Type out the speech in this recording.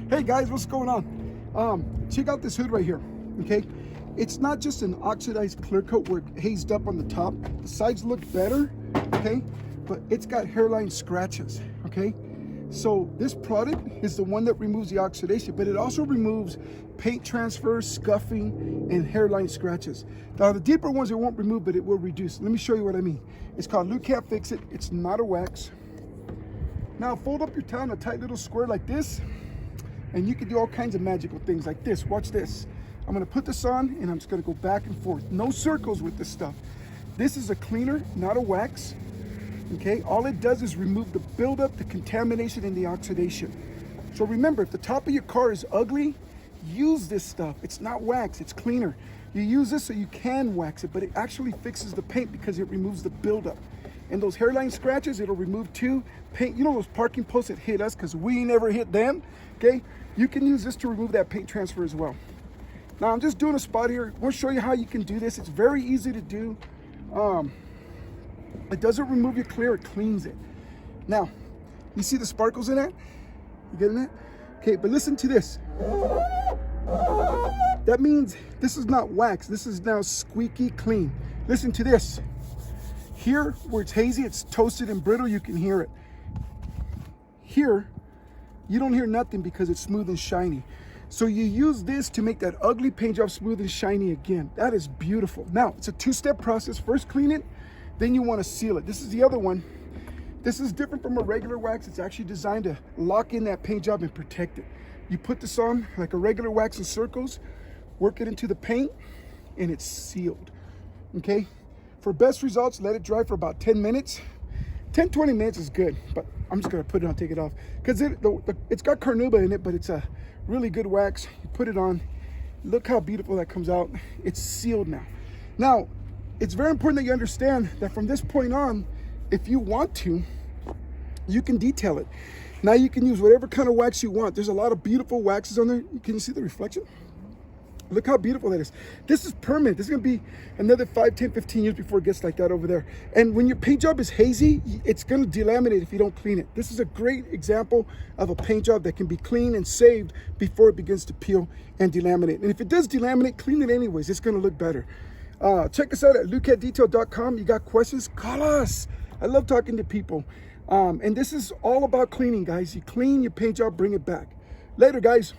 Hey guys, what's going on? Check out this hood right here, okay? It's not just an oxidized clear coat where it hazed up on the top. The sides look better, okay? But it's got hairline scratches, okay? So this product is the one that removes the oxidation, but it also removes paint transfer, scuffing, and hairline scratches. Now the deeper ones it won't remove, but it will reduce. Let me show you what I mean. It's called Lukat Fix It. It's not a wax. Now fold up your towel in a tight little square like this, and you can do all kinds of magical things like this. Watch this. I'm gonna put this on and I'm just gonna go back and forth. No circles with this stuff. This is a cleaner, not a wax. Okay, all it does is remove the buildup, the contamination, and the oxidation. So remember, if the top of your car is ugly, use this stuff. It's not wax, it's cleaner. You use this so you can wax it, but it actually fixes the paint because it removes the buildup. And those hairline scratches, it'll remove too. Paint, you know those parking posts that hit us because we never hit them, okay? You can use this to remove that paint transfer as well. Now I'm just doing a spot here. I want to show you how you can do this. It's very easy to do. It doesn't remove your clear, it cleans it. Now, you see the sparkles in it? You getting it? Okay, but listen to this. That means this is not wax. This is now squeaky clean. Listen to this. Here, where it's hazy, it's toasted and brittle, you can hear it. Here, you don't hear nothing because it's smooth and shiny. So you use this to make that ugly paint job smooth and shiny again. That is beautiful. Now, it's a two-step process. First, clean it, then you want to seal it. This is the other one. This is different from a regular wax. It's actually designed to lock in that paint job and protect it. You put this on like a regular wax in circles, work it into the paint, and it's sealed, okay? For best results, let it dry for about 10 minutes. 10-20 minutes is good, but I'm just gonna put it on, take it off. Because it's got carnauba in it, but it's a really good wax. You put it on, look how beautiful that comes out. It's sealed now. Now, it's very important that you understand that from this point on, if you want to, you can detail it. Now you can use whatever kind of wax you want. There's a lot of beautiful waxes on there. Can you see the reflection? Look how beautiful that is. This is permanent. This is gonna be another 5, 10, 15 years before it gets like that over there. And when your paint job is hazy, it's gonna delaminate if you don't clean it. This is a great example of a paint job that can be cleaned and saved before it begins to peel and delaminate. And if it does delaminate, clean it anyways. It's gonna look better. Check us out at lukatdetail.com. You got questions? Call us. I love talking to people. And this is all about cleaning, guys. You clean your paint job, bring it back. Later, guys.